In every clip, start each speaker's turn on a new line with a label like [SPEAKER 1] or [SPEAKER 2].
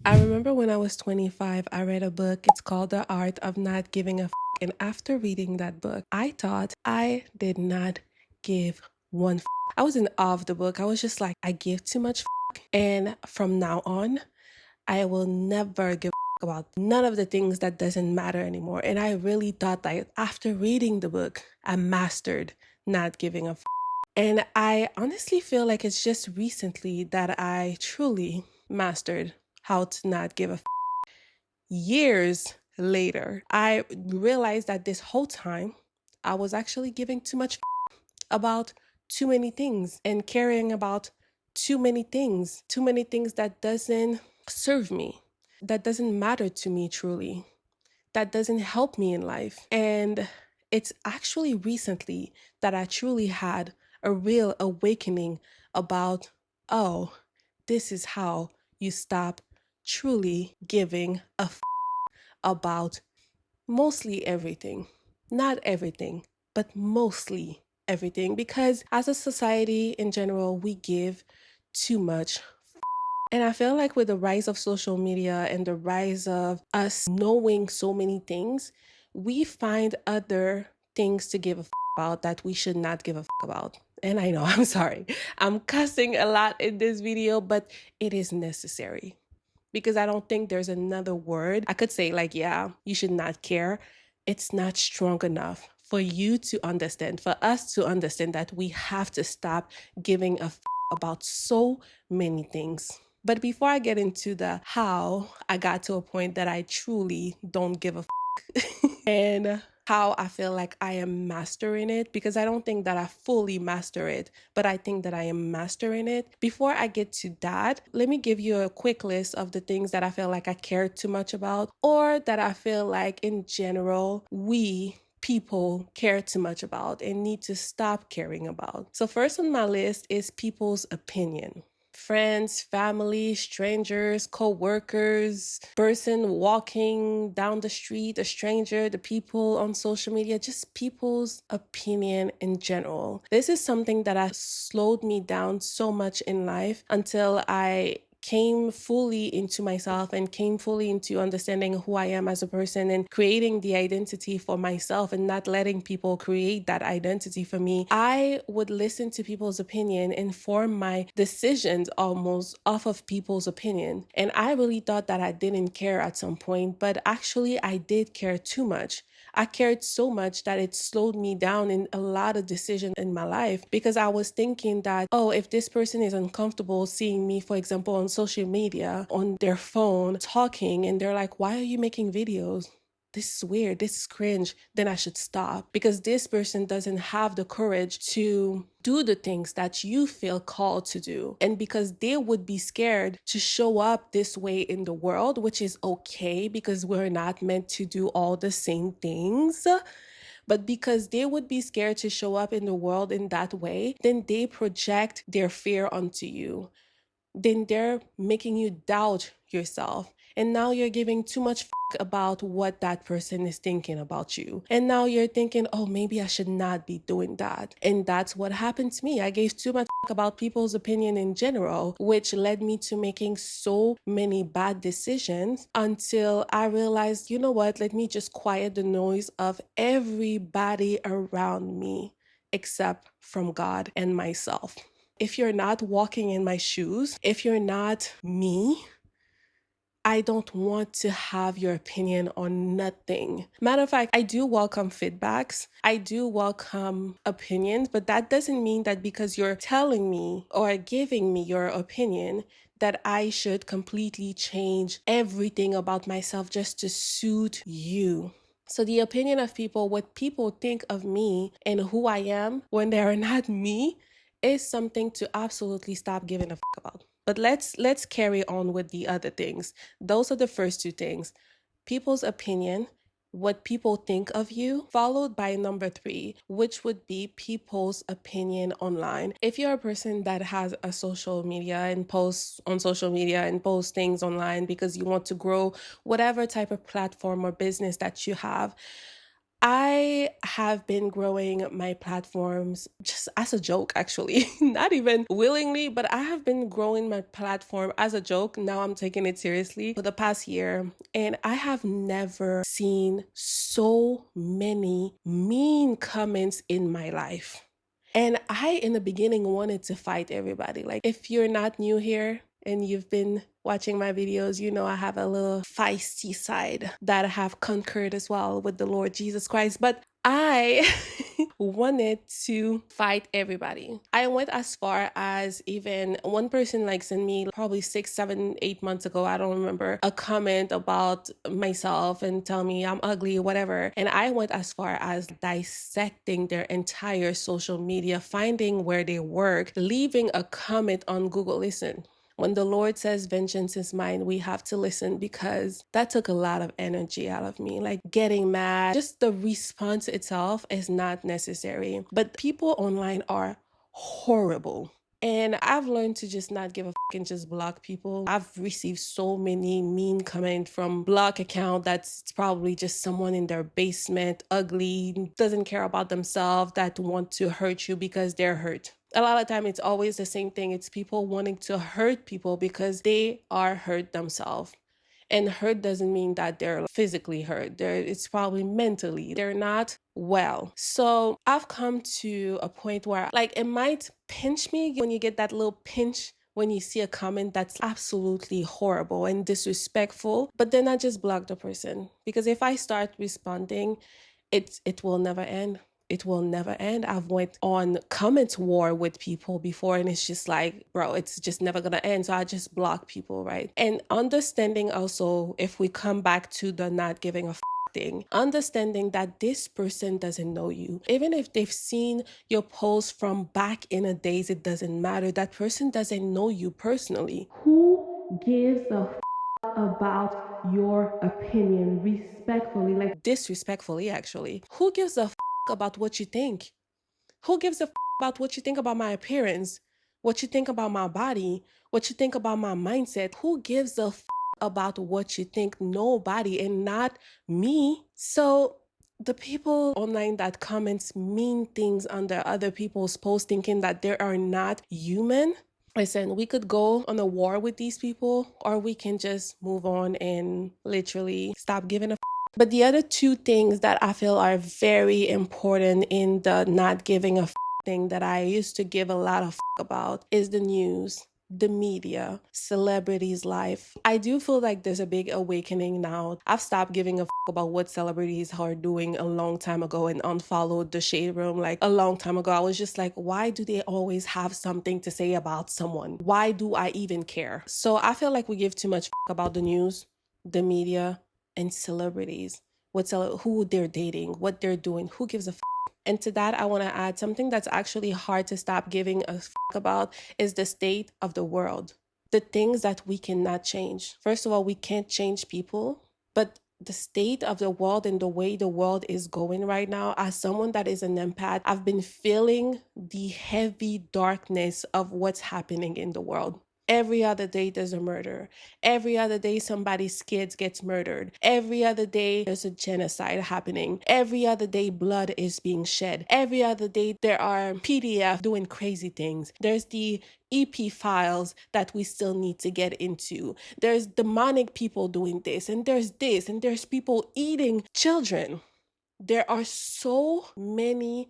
[SPEAKER 1] I remember when I was 25, I read a book. It's called The Art of Not Giving a F. And after reading that book, I thought I did not give one f. I was in awe of the book. I was just like, I give too much f. And from now on, I will never give a f about none of the things that doesn't matter anymore. And I really thought that after reading the book, I mastered not giving a f. And I honestly feel like it's just recently that I truly mastered how to not give a f. Years later, I realized that this whole time I was actually giving too much f- about too many things and caring about too many things that doesn't serve me, that doesn't matter to me truly, that doesn't help me in life. And it's actually recently that I truly had a real awakening about, oh, this is how you stop truly giving a f- about mostly everything. Not everything, but mostly everything. Because as a society in general, we give too much. And I feel like with the rise of social media and the rise of us knowing so many things, we find other things to give a about that we should not give a about. And I know, I'm sorry, I'm cussing a lot in this video, but it is necessary because I don't think there's another word I could say, like, yeah, you should not care. It's not strong enough for you to understand, for us to understand that we have to stop giving a about so many things. But before I get into the how I got to a point that I truly don't give a and how I feel like I am mastering it, because I don't think that I fully master it, but I think that I am mastering it. Before I get to that, let me give you a quick list of the things that I feel like I care too much about, or that I feel like in general, we people care too much about and need to stop caring about. So, first on my list is people's opinion. Friends, family, strangers, co-workers, person walking down the street, a stranger, the people on social media, just people's opinion in general. This is something that has slowed me down so much in life until I came fully into myself and came fully into understanding who I am as a person and creating the identity for myself and not letting people create that identity for me. I would listen to people's opinion and form my decisions almost off of people's opinion. And I really thought that I didn't care at some point, but actually I did care too much. I cared so much that it slowed me down in a lot of decisions in my life, because I was thinking that, oh, if this person is uncomfortable seeing me, for example, on social media, on their phone, talking, and they're like, why are you making videos? This is weird, this is cringe, then I should stop, because this person doesn't have the courage to do the things that you feel called to do. And because they would be scared to show up this way in the world, which is okay because we're not meant to do all the same things. But because they would be scared to show up in the world in that way, then they project their fear onto you. Then they're making you doubt yourself. And now you're giving too much about what that person is thinking about you. And now you're thinking, oh, maybe I should not be doing that. And that's what happened to me. I gave too much about people's opinion in general, which led me to making so many bad decisions until I realized, you know what, let me just quiet the noise of everybody around me except from God and myself. If you're not walking in my shoes, if you're not me, I don't want to have your opinion on nothing. Matter of fact, I do welcome feedbacks. I do welcome opinions, but that doesn't mean that because you're telling me or giving me your opinion, that I should completely change everything about myself just to suit you. So the opinion of people, what people think of me and who I am when they are not me, is something to absolutely stop giving a about. But let's carry on with the other things. Those are the first two things. People's opinion, what people think of you, followed by number 3, which would be people's opinion online. If you're a person that has a social media and posts on social media and posts things online because you want to grow whatever type of platform or business that you have, I have been growing my platforms just as a joke, actually, not even willingly, but I have been growing my platform as a joke. Now I'm taking it seriously for the past year. And I have never seen so many mean comments in my life. And I, in the beginning, wanted to fight everybody. Like, if you're not new here and you've been watching my videos, you know I have a little feisty side that I have conquered as well with the Lord Jesus Christ. But I wanted to fight everybody. I went as far as even one person like sent me probably 6, 7, 8 months ago, I don't remember, a comment about myself and tell me I'm ugly, whatever. And I went as far as dissecting their entire social media, finding where they work, leaving a comment on Google. Listen, when the Lord says vengeance is mine, we have to listen, because that took a lot of energy out of me. Like getting mad, just the response itself is not necessary. But people online are horrible. And I've learned to just not give a and just block people. I've received so many mean comments from block account that's probably just someone in their basement, ugly, doesn't care about themselves, that want to hurt you because they're hurt. A lot of time it's always the same thing. It's people wanting to hurt people because they are hurt themselves. And hurt doesn't mean that they're physically hurt. It's probably mentally. They're not well. So I've come to a point where, like, it might pinch me when you get that little pinch when you see a comment that's absolutely horrible and disrespectful. But then I just block the person, because if I start responding, it will never end. It will never end. I've went on comment war with people before, and it's just like, bro, it's just never gonna end. So I just block people, right? And understanding also, if we come back to the not giving a thing, understanding that this person doesn't know you. Even if they've seen your posts from back in the days, it doesn't matter. That person doesn't know you personally. Who gives a about your opinion respectfully, like disrespectfully, actually? Who gives a about what you think? Who gives a about what you think about my appearance, what you think about my body, what you think about my mindset? Who gives a about what you think? Nobody, and not me. So the people online that comments mean things under other people's posts, thinking that they are not human. Listen, we could go on a war with these people, or we can just move on and literally stop giving a. But the other two things that I feel are very important in the not giving a thing that I used to give a lot of about is the news, the media, celebrities' life. I do feel like there's a big awakening now. I've stopped giving a about what celebrities are doing a long time ago and unfollowed the shade room like a long time ago. I was just like, why do they always have something to say about someone? Why do I even care? So I feel like we give too much about the news, the media, and celebrities. Who they're dating, what they're doing, who gives a and to that, I want to add something that's actually hard to stop giving a about is the state of the world. The things that we cannot change. First of all, we can't change people, but the state of the world and the way the world is going right now, as someone that is an empath, I've been feeling the heavy darkness of what's happening in the world. Every other day there's a murder. Every other day somebody's kids gets murdered. Every other day there's a genocide happening. Every other day blood is being shed. Every other day there are PDF doing crazy things. There's the EP files that we still need to get into. There's demonic people doing this, and there's people eating children. There are so many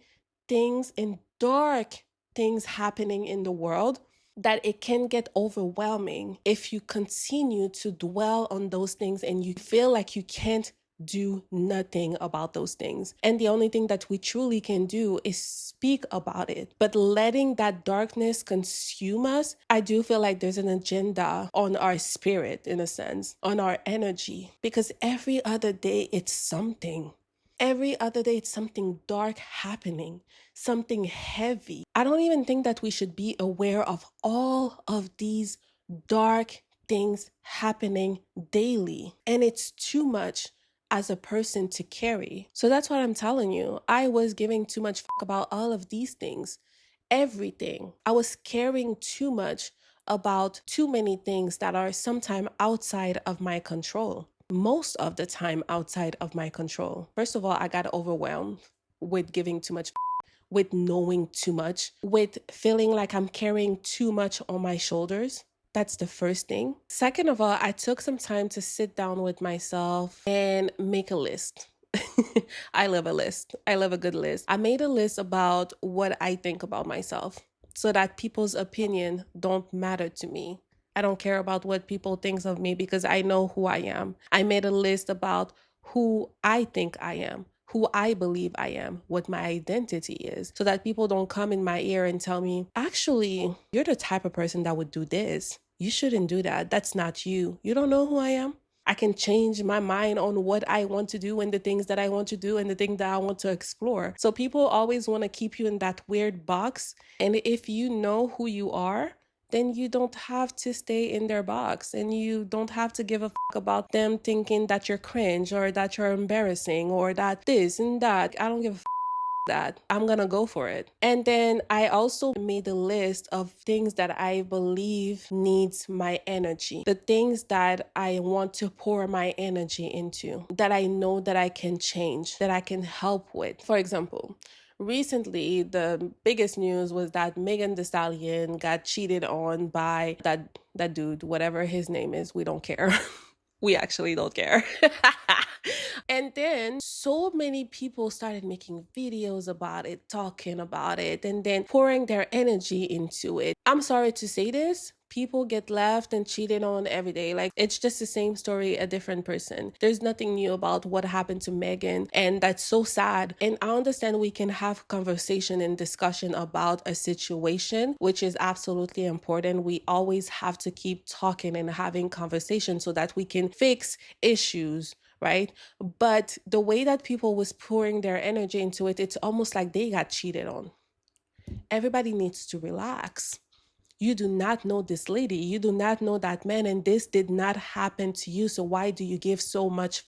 [SPEAKER 1] things and dark things happening in the world that it can get overwhelming if you continue to dwell on those things and you feel like you can't do nothing about those things. And the only thing that we truly can do is speak about it. But letting that darkness consume us, I do feel like there's an agenda on our spirit, in a sense, on our energy, because every other day it's something. Every other day, it's something dark happening, something heavy. I don't even think that we should be aware of all of these dark things happening daily. And it's too much as a person to carry. So that's what I'm telling you. I was giving too much about all of these things, everything. I was caring too much about too many things that are sometimes outside of my control. most of the time outside of my control. First of all, I got overwhelmed with giving too much, with knowing too much, with feeling like I'm carrying too much on my shoulders. That's the first thing. Second of all, I took some time to sit down with myself and make a list. I love a list. I love a good list. I made a list about what I think about myself so that people's opinion don't matter to me. I don't care about what people think of me because I know who I am. I made a list about who I think I am, who I believe I am, what my identity is, so that people don't come in my ear and tell me, actually, you're the type of person that would do this. You shouldn't do that. That's not you. You don't know who I am. I can change my mind on what I want to do and the things that I want to do and the things that I want to explore. So people always want to keep you in that weird box. And if you know who you are, then you don't have to stay in their box and you don't have to give a about them thinking that you're cringe or that you're embarrassing or that this and that. I don't give a that. I'm gonna go for it. And then I also made a list of things that I believe needs my energy, the things that I want to pour my energy into, that I know that I can change, that I can help with. For example, recently the biggest news was that Megan Thee Stallion got cheated on by that dude, whatever his name is. We don't care. We actually don't care. And then so many people started making videos about it, talking about it, and then pouring their energy into it. I'm sorry to say this. People get left and cheated on every day. Like, it's just the same story, a different person. There's nothing new about what happened to Megan, and that's so sad. And I understand we can have conversation and discussion about a situation, which is absolutely important. We always have to keep talking and having conversation so that we can fix issues, right? But the way that people was pouring their energy into it, it's almost like they got cheated on. Everybody needs to relax. You do not know this lady. You do not know that man, and this did not happen to you. So why do you give so much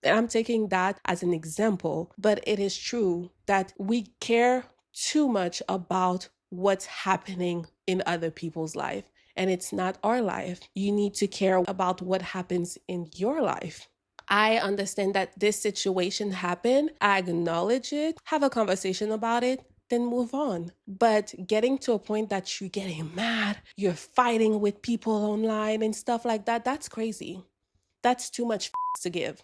[SPEAKER 1] And I'm taking that as an example, but it is true that we care too much about what's happening in other people's life, and it's not our life. You need to care about what happens in your life. I understand that this situation happened. I acknowledge it, have a conversation about it, then move on. But getting to a point that you're getting mad, you're fighting with people online and stuff like that, that's crazy. That's too much to give.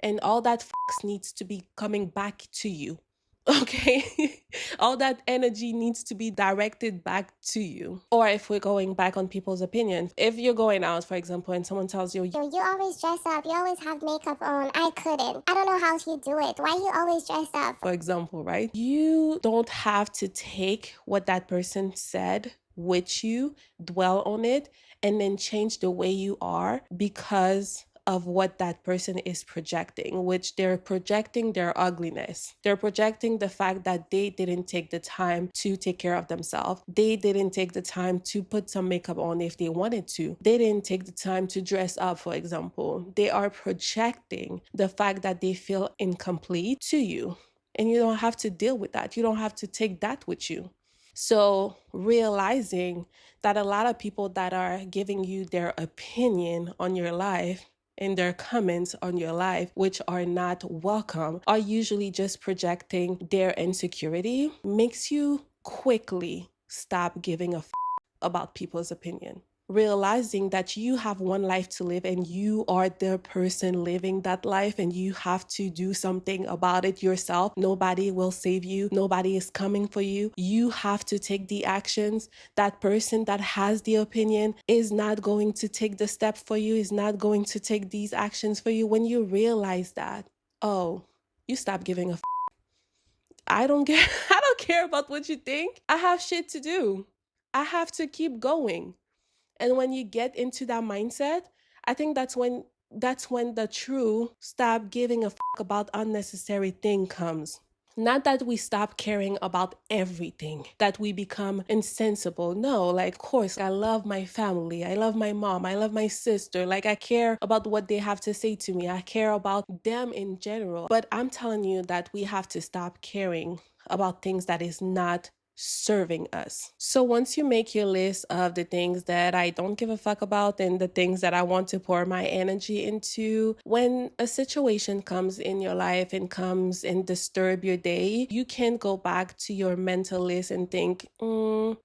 [SPEAKER 1] And all that needs to be coming back to you. Okay? All that energy needs to be directed back to you. Or if we're going back on people's opinion, if you're going out, for example, and someone tells you,
[SPEAKER 2] You always dress up, you always have makeup on. I couldn't. I don't know how you do it. Why you always dress up?
[SPEAKER 1] For example, right? You don't have to take what that person said with you, dwell on it, and then change the way you are because of what that person is projecting, which they're projecting their ugliness. They're projecting the fact that they didn't take the time to take care of themselves. They didn't take the time to put some makeup on if they wanted to. They didn't take the time to dress up, for example. They are projecting the fact that they feel incomplete to you. And you don't have to deal with that. You don't have to take that with you. So realizing that a lot of people that are giving you their opinion on your life and their comments on your life, which are not welcome, are usually just projecting their insecurity, makes you quickly stop giving a about people's opinion. Realizing that you have one life to live and you are the person living that life and you have to do something about it yourself. Nobody will save you. Nobody is coming for you. You have to take the actions. That person that has the opinion is not going to take the step for you, is not going to take these actions for you. When you realize that, oh, you stop giving a I don't care. I don't care about what you think. I have shit to do. I have to keep going. And when you get into that mindset, I think that's when the true stop giving a about unnecessary thing comes. Not that we stop caring about everything, that we become insensible. No, like, of course, I love my family. I love my mom. I love my sister. Like, I care about what they have to say to me. I care about them in general. But I'm telling you that we have to stop caring about things that is not serving us. So once you make your list of the things that I don't give a fuck about and the things that I want to pour my energy into, when a situation comes in your life and comes and disturb your day, you can go back to your mental list and think,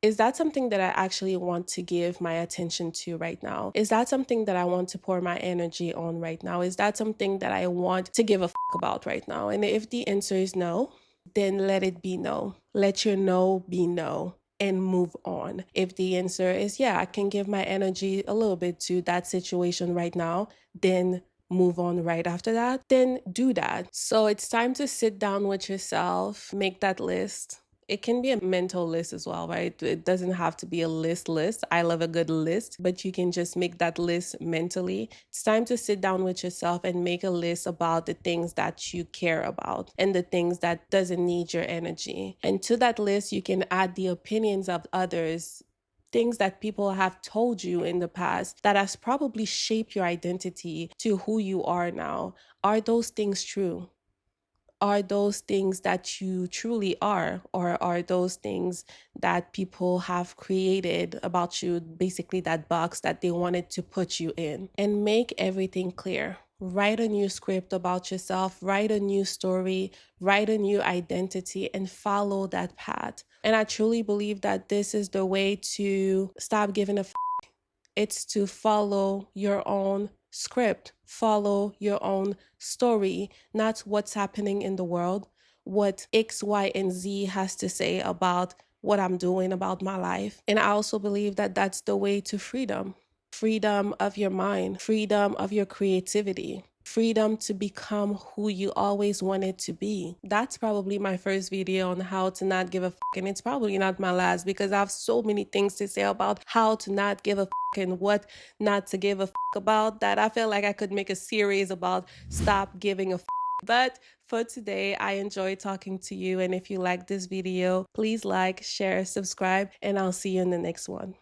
[SPEAKER 1] is that something that I actually want to give my attention to right now? Is that something that I want to pour my energy on right now? Is that something that I want to give a fuck about right now? And if the answer is no, then let it be no. Let your no be no and move on. If the answer is, yeah, I can give my energy a little bit to that situation right now, then move on right after that, then do that. So it's time to sit down with yourself, make that list. It can be a mental list as well, right? It doesn't have to be a list. I love a good list, but you can just make that list mentally. It's time to sit down with yourself and make a list about the things that you care about and the things that doesn't need your energy. And to that list, you can add the opinions of others, things that people have told you in the past that has probably shaped your identity to who you are now. Are those things true? Are those things that you truly are, or are those things that people have created about you, basically that box that they wanted to put you in? And make everything clear. Write a new script about yourself, write a new story, write a new identity, and follow that path. And I truly believe that this is the way to stop giving a it's to follow your own script, follow your own story, not what's happening in the world, what X, Y, and Z has to say about what I'm doing about my life. And I also believe that that's the way to freedom. Freedom of your mind, freedom of your creativity, freedom to become who you always wanted to be. That's probably my first video on how to not give a fuck, and it's probably not my last because I have so many things to say about how to not give a fuck and what not to give a fuck about, that I feel like I could make a series about stop giving a fuck. But for today, I enjoyed talking to you, and if you like this video, please like, share, subscribe, and I'll see you in the next one.